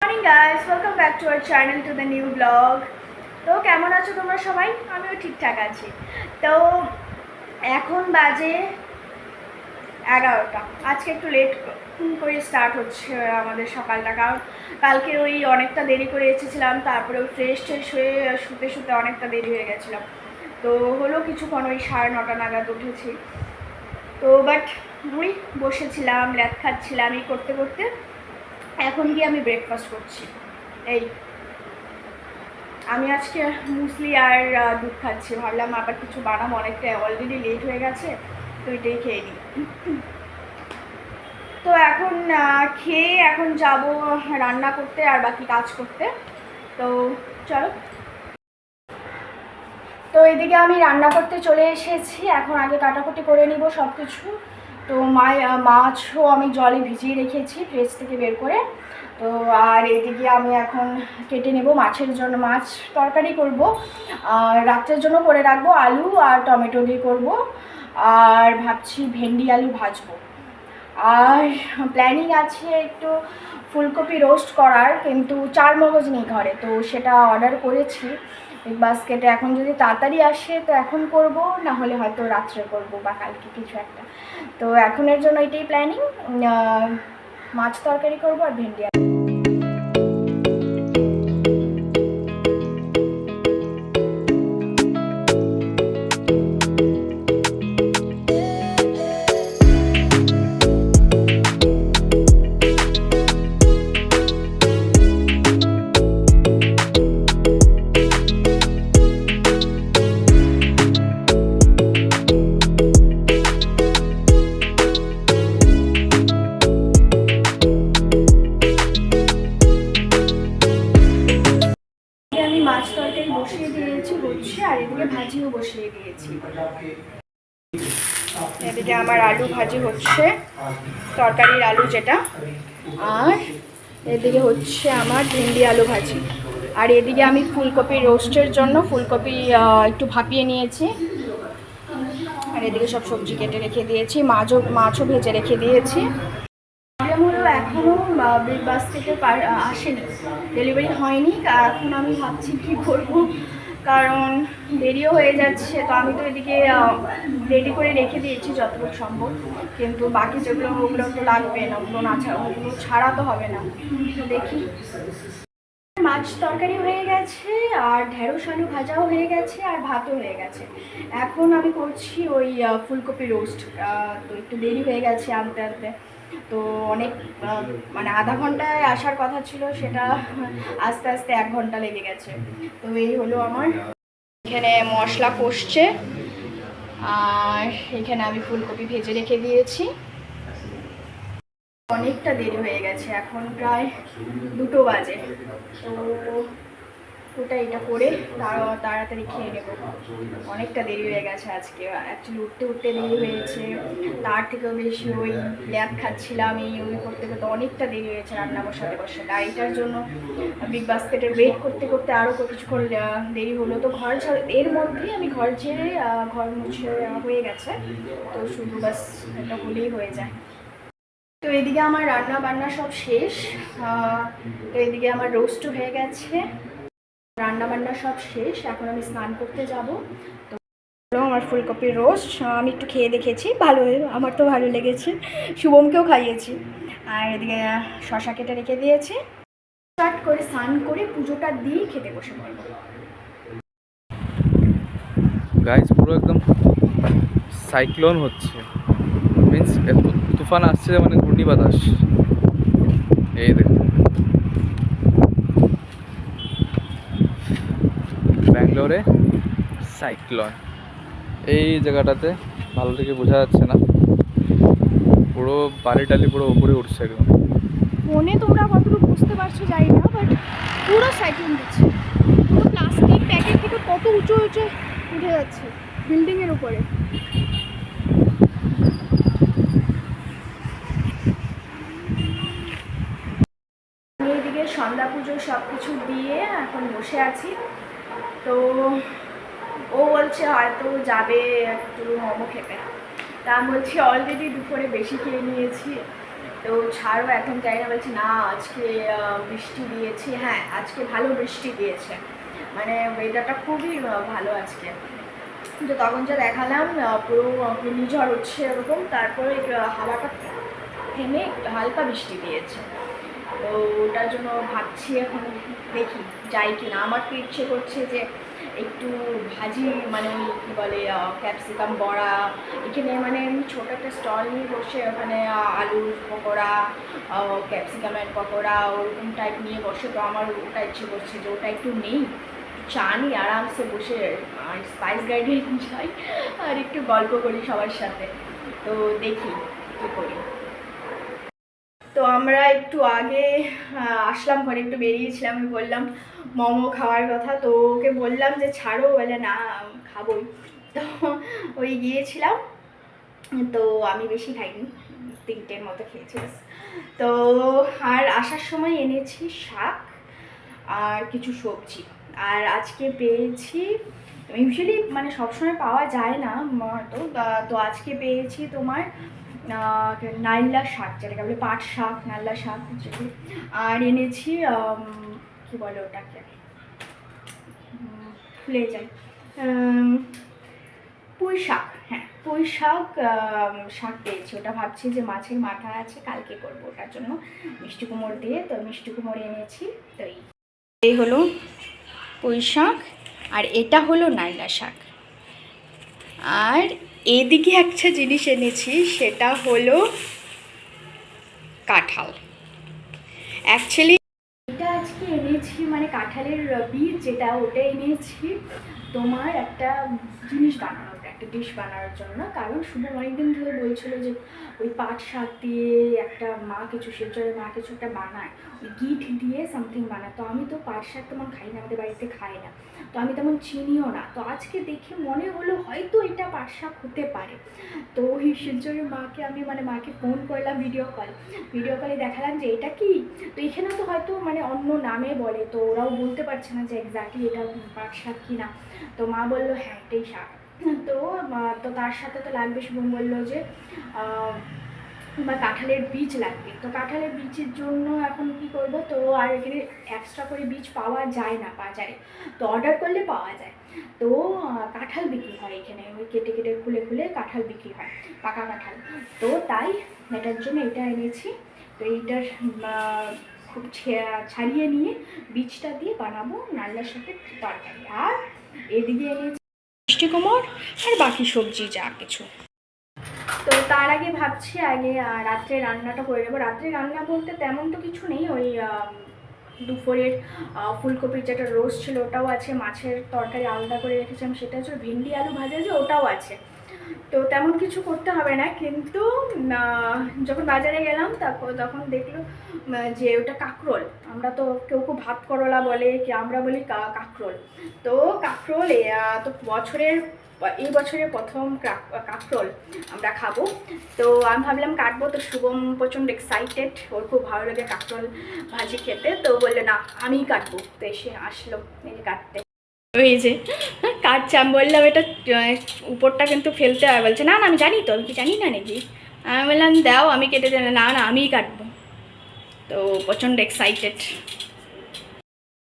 Morning guys, welcome back to our channel to the new vlog. তো কেমন আছো তোমরা সবাই? আমিও ঠিকঠাক আছি। তো এখন বাজে 11টা। আজকে একটু লেট করে স্টার্ট হচ্ছে আমাদের সকালটা, কারণ কালকে ওই অনেকটা দেরি করে এসেছিলাম, তারপরে ফ্রেশ হয়ে শুতে শুতে অনেকটা দেরি হয়ে গেছিলাম। তো হলো কিছুক্ষণ, ওই 9:30 নাগাদ উঠেছি। তো বাট ওই বসেছিলাম, ল্যাদ খাচ্ছিলাম, এই করতে করতে এখন গিয়ে আমি ব্রেকফাস্ট করছি। এই আমি আজকে মুসলি আর দুধ খাচ্ছি। ভাবলাম আবার কিছু বানাবো, অনেকটা অলরেডি লেট হয়ে গেছে, তো এটাই খেয়ে নিই। তো এখন খেয়ে এখন যাব রান্না করতে আর বাকি কাজ করতে। তো চলো। তো এদিকে আমি রান্না করতে চলে এসেছি। এখন আগে কাটাকুটি করে নিব সব কিছু। তো মাছও আমি জলে ভিজিয়ে রেখেছি ফ্রিজ থেকে বের করে। তো আর এদিকে আমি এখন কেটে নেব মাছের জন্য, মাছ তরকারি করব, আর রাত্রের জন্য করে রাখবো আলু আর টমেটো দিয়ে করব, আর ভাবছি ভেন্ডি আলু ভাজবো। আর প্ল্যানিং আছে একটু ফুলকপি রোস্ট করার, কিন্তু চার মগজ নেই ঘরে, তো সেটা অর্ডার করেছি বিগ বাস্কেটে। এখন যদি তাড়াতাড়ি আসে তো এখন করব, না হলে হয়তো রাত্রে করব বা কালকে কিছু একটা। তো এখনের জন্য এটাই প্ল্যানিং, মাছ তরকারি করবো আর ভেন্ডি। মাছ তরকারি বসিয়ে দিয়েছি হচ্ছে, আর এদিকে ভাজিও বসিয়ে দিয়েছি। এদিকে আমার আলু ভাজি হচ্ছে, তরকারির আলু যেটা, আর এদিকে হচ্ছে আমার ভেন্ডি আলু ভাজি। আর এদিকে আমি ফুলকপি রোস্টের জন্য ফুলকপি একটু ভাপিয়ে নিয়েছি। আর এদিকে সব সবজি কেটে রেখে দিয়েছি, মাছও ভেজে রেখে দিয়েছি। হলো এখনও বিগ বাস্কেটে আসেনি, ডেলিভারি হয়নি। এখন আমি ভাবছি কী করবো, কারণ দেরিও হয়ে যাচ্ছে। তো আমি তো এদিকে রেডি করে রেখে দিয়েছি যতটুকু সম্ভব, কিন্তু বাকি যেগুলো ওগুলো তো লাগবে না, ওগুলো ছাড়া তো হবে না। তো দেখি। মাছ তরকারি হয়ে গেছে, আর ঢেঁড়স আলু ভাজাও হয়ে গেছে, আর ভাতও হয়ে গেছে। এখন আমি করছি ওই ফুলকপি রোস্ট। তো একটু দেরি হয়ে গেছে আনতে আনতে, তো অনেক মানে আধা ঘন্টায় আসার কথা ছিল, সেটা আস্তে আস্তে 1 ঘন্টা লেগে গেছে। তো এই হলো আমার, এখানে মশলা কষছে, আর এখানে আমি ফুলকপি ভেজে রেখে দিয়েছি। অনেকটা দেরি হয়ে গেছে, এখন প্রায় 2টো বাজে। তো ওটা এটা করে তাড়াতাড়ি খেয়ে নেব। অনেকটা দেরি হয়ে গেছে আজকে, অ্যাকচুয়ালি উঠতে উঠতে দেরি হয়েছে, তার থেকেও বেশি ওই ল্যাব খাচ্ছিলাম, ওই করতে করতে অনেকটা দেরি হয়েছে রান্না বসাতে বসে। তাই এটার জন্য বিগ বাস্কেটের ওয়েট করতে করতে আরও কিছুক্ষণ দেরি হলো। তো এর মধ্যেই আমি ঘর ঝেড়ে ঘর মুছে হয়ে গেছে, তো শুধু বাস এটা হলেই হয়ে যায়। তো এদিকে আমার রান্না বান্না সব শেষ। তো এদিকে আমার রোস্টও হয়ে গেছে, রান্না বান্না সব শেষ। এখন আমি স্নান করতে যাব। তো আমার ফুলকপির রোস্ট আমি একটু খেয়ে দেখেছি, ভালো, আমার তো ভালো লেগেছে, শুভমকেও খাইয়েছি। আর এদিকে শশা কেটে রেখে দিয়েছি। স্টার্ট করে স্নান করে পুজোটা দিয়ে খেতে বসে পড়বো। গাইস পুরো একদম সাইক্লোন হচ্ছে, মিন্স এত তুফান আসছে, মানে ঘূর্ণি বাতাস। এই দেখুন ব্যাঙ্গালোরে সাইক্লোন, এই জায়গাটাতে ভালো থেকে বোঝা যাচ্ছে না, পুরো বালি টালি পুরো উপরে উঠছে একদম। ফোনে তোমরা কতটুকু বুঝতে পারছো জানি না, বাট পুরো সাইক্লোন দিচ্ছে। পুরো প্লাস্টিক প্যাকেট থেকে কত উঁচু উঁচু উঠে যাচ্ছে বিল্ডিংয়ের উপরে। এইদিকে সন্ধ্যা পুজো সব কিছু দিয়ে এখন বসে আছি। তো ও বলছে হয়তো যাবে একটু মোমো খেতে, তা আমি বলছি অলরেডি দুপুরে বেশি খেয়ে নিয়েছি, তো ছাড়ো এখন যাই না, বলছি না আজকে বৃষ্টি দিয়েছে, হ্যাঁ আজকে ভালো বৃষ্টি দিয়েছে, মানে ওয়েদারটা খুবই ভালো আজকে। তো তখন যা দেখালাম পুরো ঘূর্ণিঝড় হচ্ছে এরকম, তারপরে হাওয়াটা থেমে হালকা বৃষ্টি দিয়েছে। তো ওটার জন্য ভাবছি এখন দেখি যাই কি না। আমার তো ইচ্ছে করছে যে একটু ভাজি, মানে ওই কী বলে ক্যাপসিকাম বড়া, এখানে মানে আমি ছোটো একটা স্টল নিয়ে বসে ওখানে আলুর পকোড়া, ক্যাপসিকামের পকোড়া ওরকম টাইপ নিয়ে বসে। তো আমার ওটা ইচ্ছে করছে যে ওটা একটু নেই, চা নিই আরামসে বসে আর স্পাইস গার্ডেন যাই আর একটু গল্প করি সবার সাথে। তো দেখি কী করি। তো আমরা একটু আগে আসলাম ঘরে, একটু বেরিয়েছিলাম, আমি বললাম মোমো খাওয়ার কথা, তো ওকে বললাম যে ছাড়ো, বলে না খাবোই। তো ওই গিয়েছিলাম, তো আমি বেশি খাইনি, 3টের মতো খেয়েছি। তো আর আসার সময় এনেছি শাক আর কিছু সবজি, আর আজকে পেয়েছি, ইউজুয়ালি মানে সবসময় পাওয়া যায় না তো তো আজকে পেয়েছি তোমার নাইলা শাক, যেটাকে বলে পাট শাক, নাইলা শাক যেগুলো, আর এনেছি কী বলে ওটাকে, ভুলে যাই, পুঁই শাক, হ্যাঁ পুঁই শাক, শাক পেয়েছি। ওটা ভাবছি যে মাছের মাথা আছে, কালকে করবো ওটার জন্য মিষ্টি কুমড় দিয়ে, তো মিষ্টি কুমড় এনেছি। তো এই হলো পুঁই শাক, আর এটা হলো নাইলা শাক। আর এদিকে একটা জিনিস এনেছি, সেটা হলো কাঁঠাল। অ্যাকচুয়ালি এটা আজকে এনেছি মানে কাঁঠালের বীজ যেটা, ওটা এনেছি তোমার একটা জিনিস বানানোর, একটা ডিশ বানানোর জন্য। কারণ শুভ অনেকদিন ধরে বলছিল যে ওই পাট শাক দিয়ে একটা মা কিছু, শিলচরের মা কিছু একটা বানায়, ওই গিট দিয়ে সামথিং বানায়। তো আমি তো পাট শাক তেমন খাই না, আমাদের বাড়িতে খাই না, তো আমি তেমন চিনিও না। তো আজকে দেখে মনে হলো হয়তো এটা পাট শাক হতে পারে। তো ওই শিলচরের মাকে আমি মানে মাকে ফোন করলাম, ভিডিও কলে দেখালাম যে এটা কি। তো এখানে তো হয়তো মানে অন্য নামে বলে, তো ওরাও বলতে পারছে না যে এক্স্যাক্টলি এটা পাট শাক কি না। তো মা বললো হ্যাঁ এটাই শাক। তো তো তার সাথে তো লাগবে, শুভম বললো যে বা কাঁঠালের বীজ লাগবে। তো কাঁঠালের বীজের জন্য এখন কি করব, তো আর এখানে এক্সট্রা করে বীজ পাওয়া যায় না বাজারে, তো অর্ডার করলে পাওয়া যায়। তো কাঁঠাল বিক্রি হয় এখানে, ওই কেটে কেটে খুলে কাঁঠাল বিক্রি হয়, পাকা কাঁঠাল। তো তাই এটার জন্য এটা এনেছি। তো এইটার খুব ছাড়িয়ে নিয়ে বীজটা দিয়ে বানাবো নারকেলের সাথে তরকারি। আর এদিকে এনেছি মিষ্টি কুমড় আর বাকি সবজি যা কিছু। তো তার আগে ভাবছি আগে রাত্রে রান্নাটা করে নেবো। রাত্রে রান্না বলতে তেমন তো কিছু নেই, ওই দুপুরের ফুলকপির যেটা রোস্ট ছিল ওটাও আছে, মাছের তরকারি আলাদা করে রেখেছিলাম সেটা হচ্ছে, ভেন্ডি আলু ভাজা যে ওটাও আছে। তো তেমন কিছু করতে হবে না, কিন্তু যখন বাজারে গেলাম তখন দেখলো যে ওটা কাঁকরোল, আমরা তো কেউ কেউ ভাত করলা বলে, কি আমরা বলি কাঁকরোল। তো কাঁকরোল তো এই বছরের প্রথম কাঁকরোল আমরা খাবো। তো আমি ভাবলাম কাটবো, তো শুভম প্রচণ্ড এক্সাইটেড, ওর খুব ভালো লাগে কাঁকরোল ভাজি খেতে। তো বললো না আমিই কাটবো। তো এসে আসলো এই যে কাটতে, ওই যে কাটছে। আমি বললাম এটা উপরটা কিন্তু ফেলতে হয়, বলছে না না আমি জানি, তো আমি কি জানি না নাকি। আমি বললাম দাও আমি কেটে দেব, না না আমিই কাটবো। তো প্রচণ্ড এক্সাইটেড।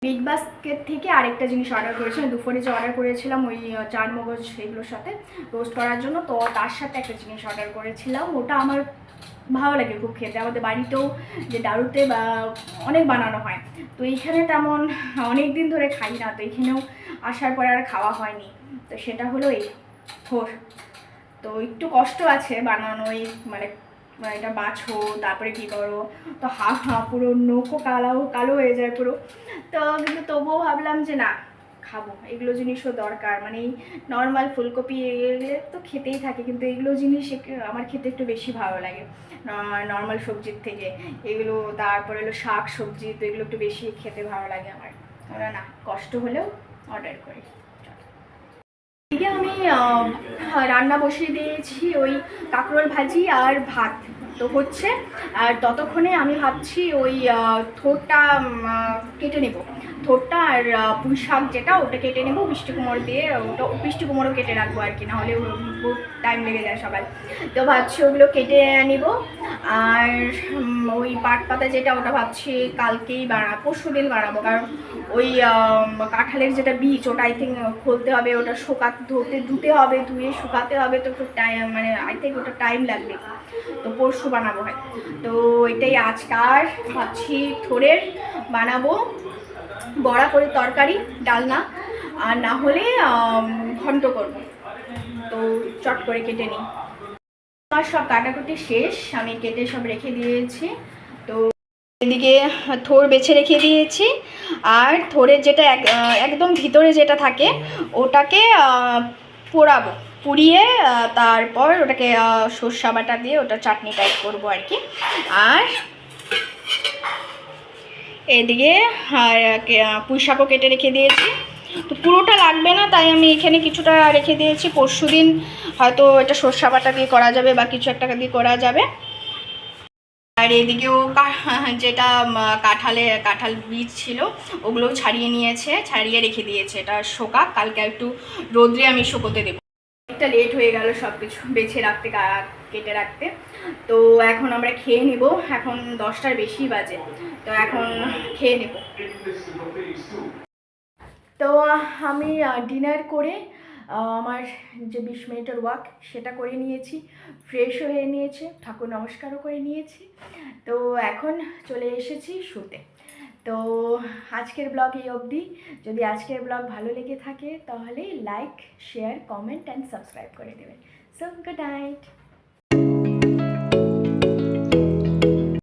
বিগ বাস্কেট থেকে আরেকটা জিনিস অর্ডার করেছিলাম, দুপুরে যে অর্ডার করেছিলাম ওই চার মগজ এগুলোর সাথে রোস্ট করার জন্য, তো তার সাথে একটা জিনিস অর্ডার করেছিলাম। ওটা আমার ভালো লাগে খুব খেতে, আমাদের বাড়িতেও যে দারুতে বা অনেক বানানো হয়। তো এইখানে তেমন অনেক দিন ধরে খাই না, তো এখানেও আসার পরে আর খাওয়া হয়নি। তো সেটা হলো এই থোর। তো একটু কষ্ট আছে বানানো, মানে এটা বাছো তারপরে কী করো, তো পুরো নৌকো কালো হয়ে যায় পুরো। তো কিন্তু তবুও ভাবলাম যে না খাবো, এগুলো জিনিসও দরকার। মানে এই নর্মাল ফুলকপি এগুলো তো খেতেই থাকে, কিন্তু এগুলো জিনিস আমার খেতে একটু বেশি ভালো লাগে নর্মাল সবজির থেকে এগুলো। তারপরে হলো শাক সবজি, তো এগুলো একটু বেশি খেতে ভালো লাগে আমার। না কষ্ট হলেও অর্ডার করি। এদিকে আমি রান্না বসিয়ে দিয়েছি, ওই কাঁকরোল ভাজি আর ভাত। তো হচ্ছে, আর ততক্ষণে আমি ভাবছি ওই থোরটা কেটে নেব, থোরটা আর পুঁই শাক যেটা ওটা কেটে নেবো মিষ্টি কুমড়ো দিয়ে, ওটা মিষ্টি কুমড়ো কেটে রাখবো আর কি, নাহলে বহুত টাইম লেগে যায় সবাই। তো ভাবছি ওগুলো কেটে নিব। আর ওই পাট পাতা যেটা ওটা ভাবছি কালকেই পরশু দিন বানাবো, কারণ ওই কাঁঠালের যেটা বীজ ওটা আই থিঙ্ক খুলতে হবে, ওটা ধুতে হবে, ধুয়ে শুকাতে হবে, তো একটু টাইম মানে আই থিঙ্ক ওটা টাইম লাগবে, তো পরশু বানাবো হয়। তো এটাই আজকাল ভাবছি থোড়ের বানাবো বড়া করে তরকারি, ডালনা, আর না হলে ঘন্ট করবো। তো চট করে কেটে নিই। আমার সব কাটাকুটি শেষ, আমি কেটে সব রেখে দিয়েছি। তো এদিকে থোর বেছে রেখে দিয়েছি, আর থোরের যেটা একদম ভিতরে যেটা থাকে ওটাকে পোড়াবো, পুড়িয়ে তারপর ওটাকে সর্ষা বাটা দিয়ে ওটা চাটনি টাইপ করবো আর কি। আর এদিকে পুঁই শাকও কেটে রেখে দিয়েছি, তো পুরোটা লাগবে না তাই আমি এখানে কিছুটা রেখে দিয়েছি, পরশু দিন হয়তো এটা সর্ষা বাটা দিয়ে করা যাবে বা কিছু একটা দিয়ে করা যাবে। আর এদিকেও যেটা কাঁঠাল বীজ ছিল ওগুলোও ছাড়িয়ে রেখে দিয়েছে, এটা শোকা, কালকে একটু রোদ্রে আমি শুকোতে দেবো। একটা লেট হয়ে গেল সব কিছু বেছে রাখতে, কেটে রাখতে। তো এখন আমরা খেয়ে নেব, এখন 10টার বেশি বাজে, তো এখন খেয়ে নেব। তো আমি ডিনার করে আমার যে 20 মিনিটের ওয়াক সেটা করে নিয়েছি, ফ্রেশ হয়ে নিয়েছি, ঠাকুর নমস্কারও করে নিয়েছি। তো এখন চলে এসেছি শুতে। তো আজকের ব্লগ এই অবধি। যদি আজকের ব্লগ ভালো লেগে থাকে তাহলে like, share, comment and subscribe করে দেবেন। So good night.